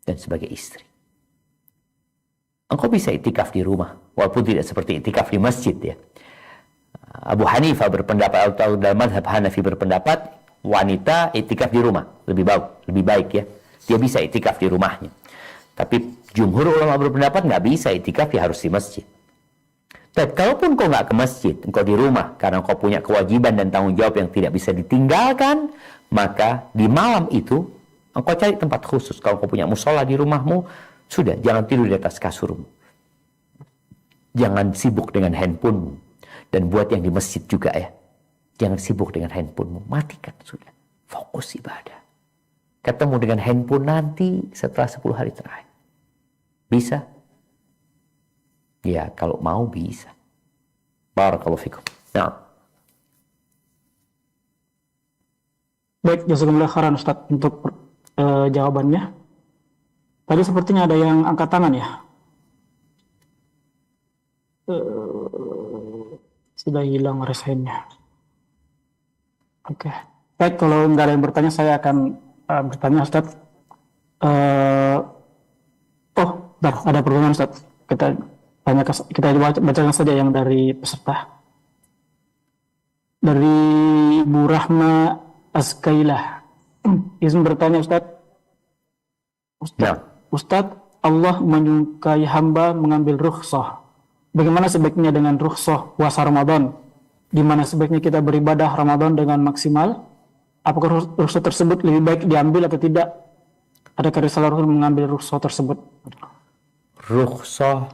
dan sebagai istri. Engkau bisa iktikaf di rumah walaupun tidak seperti iktikaf di masjid ya. Abu Hanifah berpendapat, atau dalam mazhab Hanafi berpendapat, wanita iktikaf di rumah lebih baik ya. Dia bisa iktikaf di rumahnya. Tapi jumhur ulama berpendapat nggak bisa iktikaf, ya harus di masjid. Dan kalaupun kau nggak ke masjid, engkau di rumah karena kau punya kewajiban dan tanggung jawab yang tidak bisa ditinggalkan, maka di malam itu Engkau cari tempat khusus. Kalau kau punya musola di rumahmu, sudah, jangan tidur di atas kasurmu. Jangan sibuk dengan handphonemu. Dan buat yang di masjid juga ya. Jangan sibuk dengan handphonemu. Matikan sudah. Fokus ibadah. Ketemu dengan handphone nanti setelah 10 hari terakhir. Bisa? Ya, kalau mau bisa. Barakallahu fikum. Nah. Baik, jazakumullah khairan Ustaz untuk jawabannya. Tadi sepertinya ada yang angkat tangan ya. Sudah hilang resennya. Oke. Baik, kalau nggak ada yang bertanya, saya akan bertanya Ustaz. Bentar, ada pertanyaan Ustaz. Kita bacakan saja yang dari peserta. Dari Bu Rahma Askailah. Izin bertanya Ustaz. Ustaz, Allah menyukai hamba mengambil rukhsah. Bagaimana sebaiknya dengan rukhsah puasa Ramadan? Di mana sebaiknya kita beribadah Ramadan dengan maksimal? Apakah rukhsah tersebut lebih baik diambil atau tidak? Adakah risalah Rasul mengambil rukhsah tersebut? Rukhsah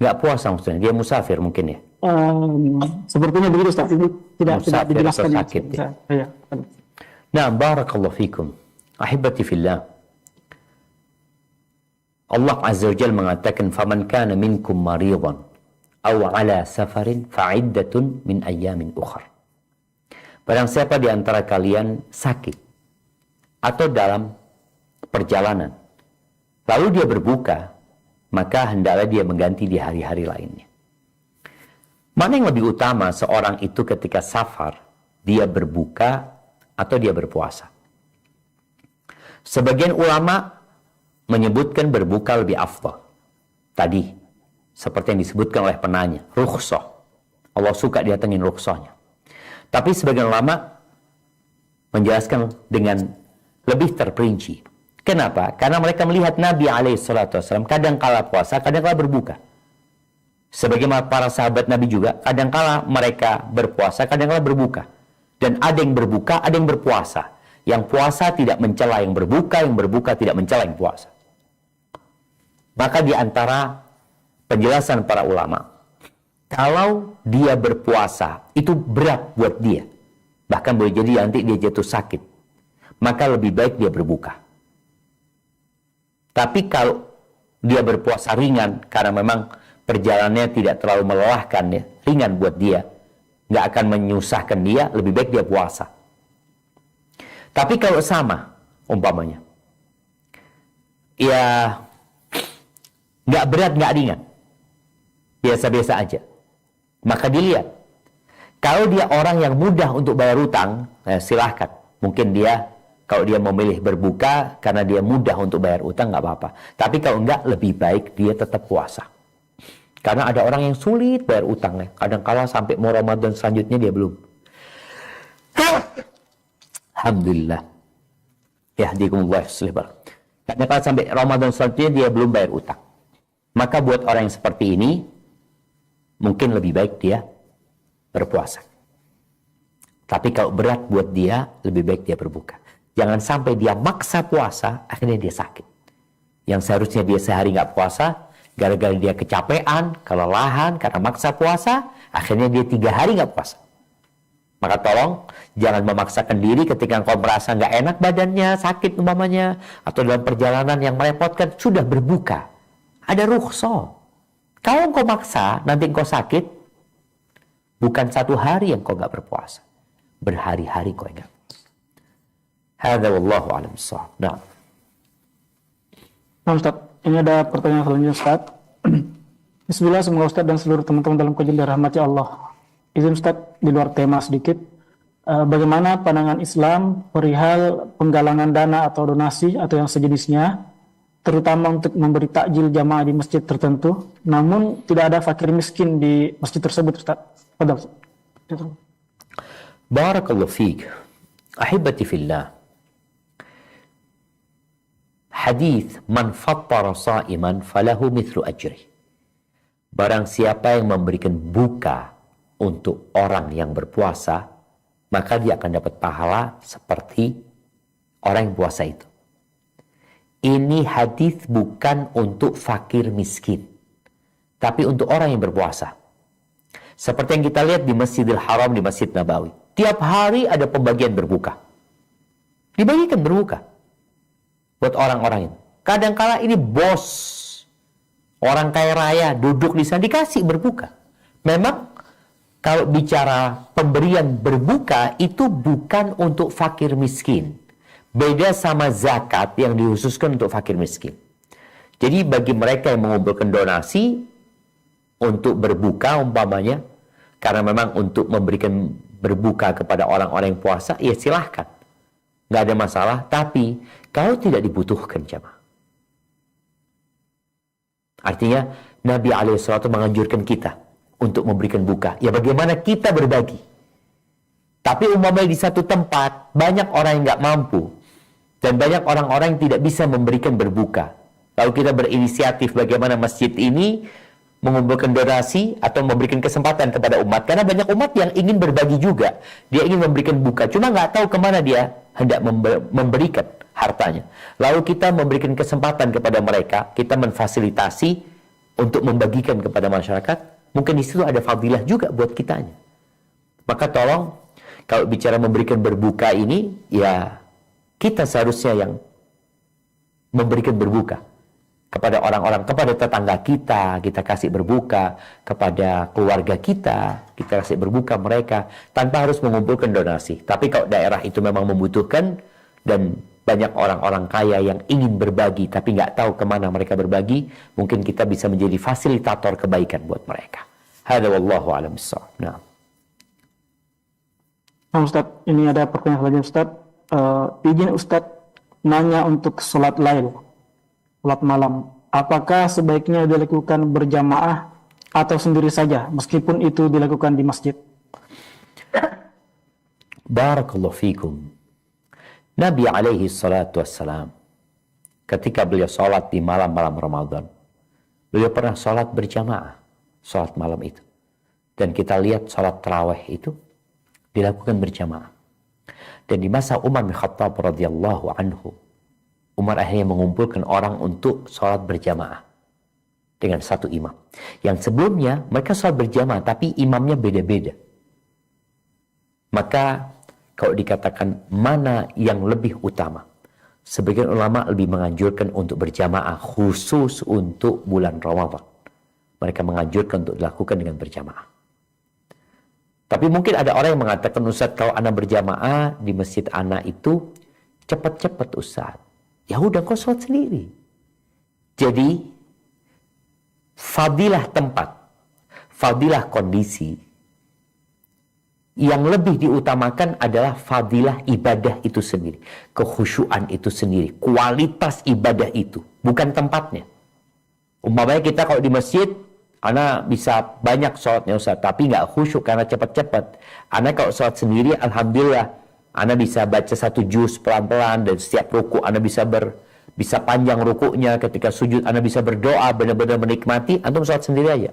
nggak puasa maksudnya? Dia musafir mungkin ya? Sepertinya begitu Ustaz. Ini tidak dijelaskan. Sakit, ya. Nah, barakallahu fikum. Ahibati fillah. Allah Azza wa Jalla mengatakan, "Faman kana minkum maridan aw ala safarin fa'iddatun min ayyamin ukhra." Barang siapa di antara kalian sakit atau dalam perjalanan, lalu dia berbuka, maka hendaklah dia mengganti di hari-hari lainnya. Mana yang lebih utama seorang itu ketika safar, dia berbuka atau dia berpuasa? Sebagian ulama menyebutkan berbuka lebih afdal. Tadi, seperti yang disebutkan oleh penanya, rukhsah. Allah suka didatengin rukhsahnya. Tapi sebagian ulama menjelaskan dengan lebih terperinci. Kenapa? Karena mereka melihat Nabi SAW kadang kala puasa, kadang kala berbuka. Sebagaimana para sahabat Nabi juga, kadang kala mereka berpuasa, kadang kala berbuka. Dan ada yang berbuka, ada yang berpuasa. Yang puasa tidak mencela yang berbuka tidak mencela yang puasa. Maka di antara penjelasan para ulama, kalau dia berpuasa, itu berat buat dia. Bahkan boleh jadi nanti dia jatuh sakit. Maka lebih baik dia berbuka. Tapi kalau dia berpuasa ringan, karena memang perjalanannya tidak terlalu melelahkan, ya, ringan buat dia, nggak akan menyusahkan dia, lebih baik dia puasa. Tapi kalau sama, umpamanya, ya nggak berat, nggak ringan, biasa-biasa aja, maka dilihat. Kalau dia orang yang mudah untuk bayar utang, silahkan. Mungkin dia, kalau dia memilih berbuka karena dia mudah untuk bayar utang, nggak apa-apa. Tapi kalau enggak, lebih baik dia tetap puasa. Karena ada orang yang sulit bayar utangnya. Kadang-kala sampai mau Ramadan selanjutnya dia belum. Alhamdulillah. Ya, dikumullah selebar. Kadang-kala sampai Ramadan selanjutnya dia belum bayar utang. Maka buat orang yang seperti ini, mungkin lebih baik dia berpuasa. Tapi kalau berat buat dia, lebih baik dia berbuka. Jangan sampai dia maksa puasa, akhirnya dia sakit. Yang seharusnya dia sehari nggak puasa, gara-gara dia kecapean, kelelahan, karena maksa puasa, akhirnya dia 3 hari nggak puasa. Maka tolong, jangan memaksakan diri ketika engkau merasa nggak enak badannya, sakit umpamanya, atau dalam perjalanan yang merepotkan, sudah berbuka. Ada rukhsah. Kalau engkau maksa, nanti engkau sakit, bukan 1 hari yang engkau nggak berpuasa. Berhari-hari engkau nggak. Hadza wallahu a'lam bissawab. Nah, Ustaz, ini ada pertanyaan selanjutnya Ustaz. Bismillah, semoga Ustaz dan seluruh teman-teman dalam kajian dirahmati Allah. Izin Ustaz, di luar tema sedikit. Bagaimana pandangan Islam perihal penggalangan dana atau donasi atau yang sejenisnya, terutama untuk memberi takjil jamaah di masjid tertentu, namun tidak ada fakir miskin di masjid tersebut Ustaz. Padahal. Barakallahu fiik. Ahibati fillah. Hadis man fattara sa'iman falahu mithlu ajri. Barang siapa yang memberikan buka untuk orang yang berpuasa, maka dia akan dapat pahala seperti orang yang puasa itu. Ini hadis bukan untuk fakir miskin, tapi untuk orang yang berpuasa. Seperti yang kita lihat di Masjidil Haram, di Masjid Nabawi. Tiap hari ada pembagian berbuka. Dibagikan berbuka buat orang-orang itu. Kadang-kala ini bos, orang kaya raya duduk di sana dikasih berbuka. Memang kalau bicara pemberian berbuka itu bukan untuk fakir miskin. Beda sama zakat yang dikhususkan untuk fakir miskin. Jadi bagi mereka yang mengumpulkan donasi untuk berbuka umpamanya, karena memang untuk memberikan berbuka kepada orang-orang yang puasa, ya silahkan. Nggak ada masalah, tapi kalau tidak dibutuhkan jamaah. Artinya Nabi SAW menganjurkan kita untuk memberikan buka. Ya bagaimana kita berbagi. Tapi umpamanya di satu tempat banyak orang yang nggak mampu dan banyak orang-orang yang tidak bisa memberikan berbuka. Lalu kita berinisiatif bagaimana masjid ini mengumpulkan donasi atau memberikan kesempatan kepada umat. Karena banyak umat yang ingin berbagi juga. Dia ingin memberikan buka, cuma nggak tahu kemana dia hendak memberikan hartanya. Lalu kita memberikan kesempatan kepada mereka, kita memfasilitasi untuk membagikan kepada masyarakat. Mungkin di situ ada fadilah juga buat kitanya. Maka tolong, kalau bicara memberikan berbuka ini, ya kita seharusnya yang memberikan berbuka kepada orang-orang, kepada tetangga kita kasih berbuka, kepada keluarga kita kasih berbuka mereka, tanpa harus mengumpulkan donasi. Tapi kalau daerah itu memang membutuhkan, dan banyak orang-orang kaya yang ingin berbagi, tapi nggak tahu kemana mereka berbagi, mungkin kita bisa menjadi fasilitator kebaikan buat mereka. Hada wallahu a'lam bissawab. Nah. Ustaz, ini ada pertanyaan selanjutnya Ustaz. Izin Ustaz nanya untuk sholat lail, sholat malam. Apakah sebaiknya dilakukan berjamaah atau sendiri saja, meskipun itu dilakukan di masjid? Barakallahu fikum. Nabi alaihi salatu wassalam, ketika beliau sholat di malam-malam Ramadan, beliau pernah sholat berjamaah, sholat malam itu. Dan kita lihat sholat tarawih itu dilakukan berjamaah. Dan di masa Umar bin Khattab radhiyallahu anhu, Umar akhirnya mengumpulkan orang untuk sholat berjamaah dengan satu imam. Yang sebelumnya mereka sholat berjamaah, tapi imamnya beda-beda. Maka kalau dikatakan mana yang lebih utama, sebagian ulama lebih menganjurkan untuk berjamaah khusus untuk bulan Ramadan. Mereka menganjurkan untuk dilakukan dengan berjamaah. Tapi mungkin ada orang yang mengatakan, Ustaz, kalau anak berjamaah di masjid anak itu cepat-cepat Ustaz. Ya udah, kau sholat sendiri. Jadi fadilah tempat, fadilah kondisi, yang lebih diutamakan adalah fadilah ibadah itu sendiri, kekhusyuan itu sendiri, kualitas ibadah itu, bukan tempatnya. Umpamanya kita kalau di masjid, anak bisa banyak sholatnya Ustaz, tapi nggak khusyuk karena cepat-cepat. Anak kalau sholat sendiri, alhamdulillah, anak bisa baca satu juz pelan-pelan, dan setiap ruku anak bisa panjang rukunya, ketika sujud anak bisa berdoa, benar-benar menikmati. Antum sholat sendiri aja.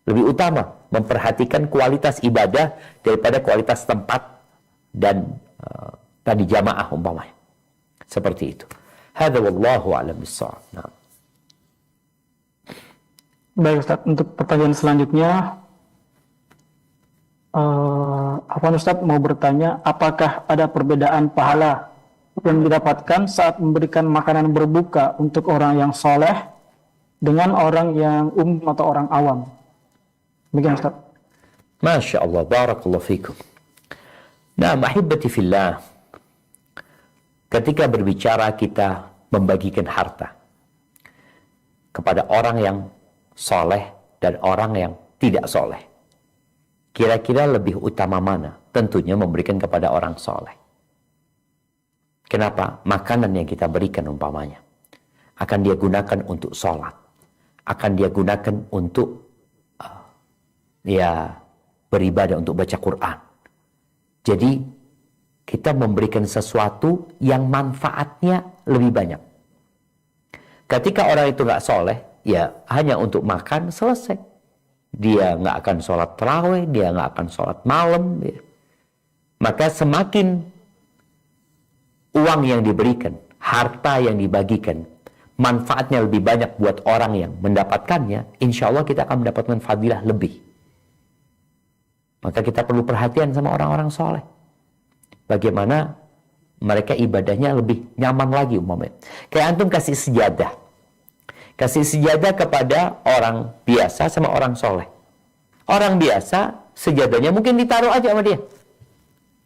Lebih utama memperhatikan kualitas ibadah daripada kualitas tempat dan tadi jamaah umpamanya. Seperti itu. Hadza wallahu a'lam bissawab. Nah. Baik Ustaz, untuk pertanyaan selanjutnya, Ustaz mau bertanya, apakah ada perbedaan pahala yang didapatkan saat memberikan makanan berbuka untuk orang yang soleh dengan orang yang atau orang awam? Demikian Ustaz. Masya Allah, barakallahu fikum. Nah, ahibati fillah, ketika berbicara kita membagikan harta kepada orang yang soleh dan orang yang tidak soleh, kira-kira lebih utama mana? Tentunya memberikan kepada orang soleh. Kenapa? Makanan yang kita berikan umpamanya akan dia gunakan untuk sholat, akan dia gunakan untuk beribadah, untuk baca Quran. Jadi kita memberikan sesuatu yang manfaatnya lebih banyak. Ketika orang itu nggak soleh, ya hanya untuk makan, selesai. Dia nggak akan sholat tarawih, dia nggak akan sholat malam. Ya. Maka semakin uang yang diberikan, harta yang dibagikan, manfaatnya lebih banyak buat orang yang mendapatkannya, insya Allah kita akan mendapatkan fadilah lebih. Maka kita perlu perhatian sama orang-orang soleh. Bagaimana mereka ibadahnya lebih nyaman lagi umpamanya. Kayak antum kasih sejadah. Kasih sejadah kepada orang biasa sama orang soleh. Orang biasa, sejadahnya mungkin ditaruh aja sama dia.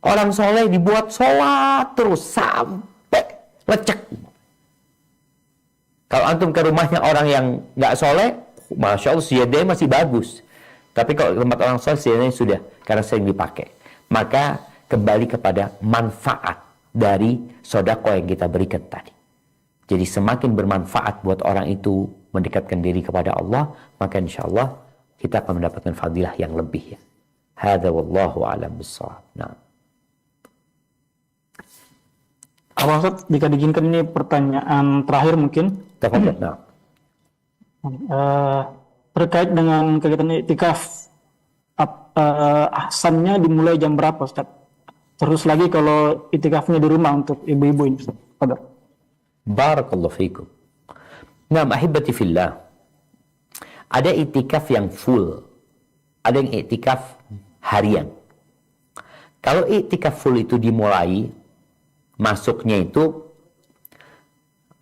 Orang soleh dibuat sholat terus sampai lecek. Kalau antum ke rumahnya orang yang nggak soleh, Masya Allah sejadahnya masih bagus. Tapi kalau tempat orang soleh sejadahnya sudah, karena sering dipakai. Maka kembali kepada manfaat dari sedekah yang kita berikan tadi. Jadi semakin bermanfaat buat orang itu mendekatkan diri kepada Allah, maka insya Allah kita akan mendapatkan fadilah yang lebih. Ya. Hadza wallahu a'lam bissawab. Nah. Apa Ustaz, jika diizinkan ini pertanyaan terakhir mungkin. Tafadhal. Nah. Terkait dengan kegiatan iktikaf, ahsannya dimulai jam berapa Ustaz? Terus lagi kalau iktikafnya di rumah untuk ibu-ibu ini Ustaz. Barakallahu fikum. Nah, ahibati fillah. Ada iktikaf yang full. Ada yang iktikaf harian. Kalau iktikaf full itu dimulai, masuknya itu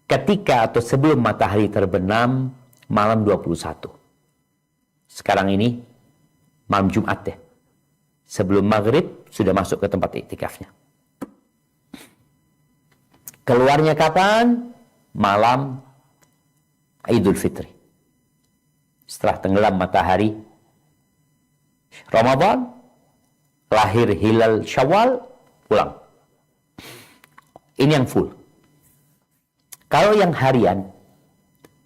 ketika atau sebelum matahari terbenam malam 21. Sekarang ini malam Jumat ya. Sebelum maghrib sudah masuk ke tempat iktikafnya. Keluarnya kapan? Malam Idul Fitri. Setelah tenggelam matahari Ramadan, lahir hilal Syawal, pulang. Ini yang full. Kalau yang harian,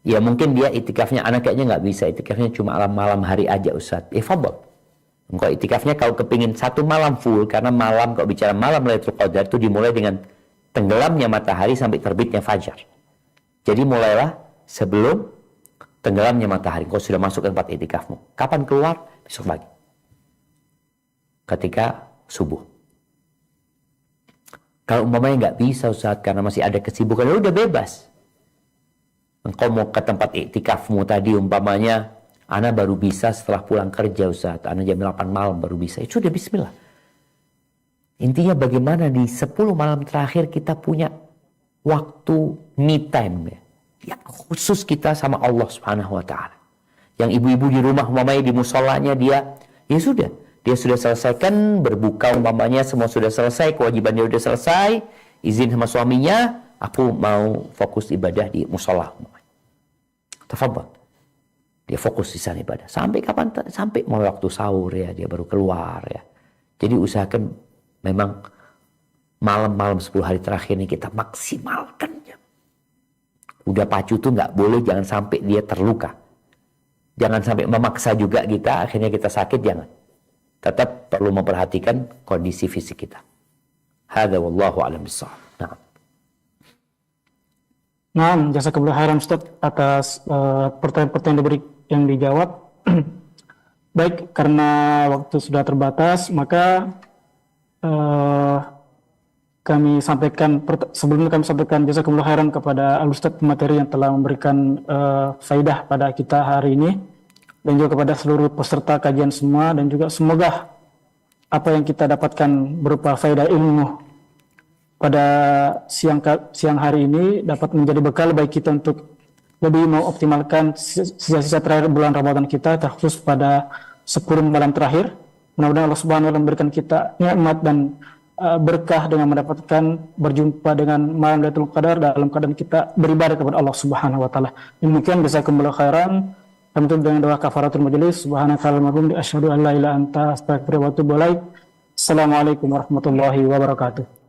ya mungkin dia itikafnya, anak kayaknya nggak bisa, itikafnya cuma malam hari aja Ustaz. Fadhal. Engkau itikafnya kalau kepingin satu malam full, karena malam, kalau bicara malam Lailatul Qadar itu dimulai dengan tenggelamnya matahari sampai terbitnya fajar. Jadi mulailah sebelum tenggelamnya matahari. Engkau sudah masuk ke tempat itikafmu. Kapan keluar? Besok pagi. Ketika subuh. Kalau umpamanya nggak bisa Ustaz, karena masih ada kesibukan, ya udah bebas. Engkau mau ke tempat iktikafmu tadi umpamanya, Ana baru bisa setelah pulang kerja Ustaz, Ana jam 8 malam baru bisa. Itu sudah bismillah. Intinya bagaimana di 10 malam terakhir kita punya waktu me time ya. Yang khusus kita sama Allah Subhanahu wa taala. Yang ibu-ibu di rumah umpamanya di musholanya dia, ya sudah, dia sudah selesaikan berbuka umpamanya, semua sudah selesai, kewajibannya sudah selesai, izin sama suaminya, aku mau fokus ibadah di mushola. Tafadhal. Dia fokus di sana ibadah. Sampai kapan? Sampai mau waktu sahur ya, dia baru keluar ya. Jadi usahakan memang malam-malam 10 hari terakhir ini kita maksimalkan. Ya. Udah pacu tuh nggak boleh, jangan sampai dia terluka. Jangan sampai memaksa juga kita, akhirnya kita sakit, jangan. Tetap perlu memperhatikan kondisi fisik kita. Hadza wallahu a'lam bissawab. Nah. Nah, jazakallahu khairan Ustaz atas pertanyaan-pertanyaan yang dijawab. Baik, karena waktu sudah terbatas, maka sebelumnya kami sampaikan jazakumullah khairan kepada Al-Ustaz materi yang telah memberikan faidah pada kita hari ini, dan juga kepada seluruh peserta kajian semua, dan juga semoga apa yang kita dapatkan berupa faidah ilmu pada siang hari ini dapat menjadi bekal bagi kita untuk lebih mengoptimalkan sisa-sisa terakhir bulan Ramadan kita, terkhusus pada 10 malam terakhir. Mudah-mudahan Allah Subhanahu wa taala memberikan kita nikmat dan berkah dengan mendapatkan berjumpa dengan malam Lailatul Qadar dalam keadaan kita beribadah kepada Allah Subhanahu wa taala. Demikian, jazakumullah khairan. Kami tutup dengan doa kafaratul majelis. Subhanakallahumma wa bihamdika asyhadu an la ilaha illa anta astaghfiruka wa atubu ilaik. Assalamualaikum warahmatullahi wabarakatuh.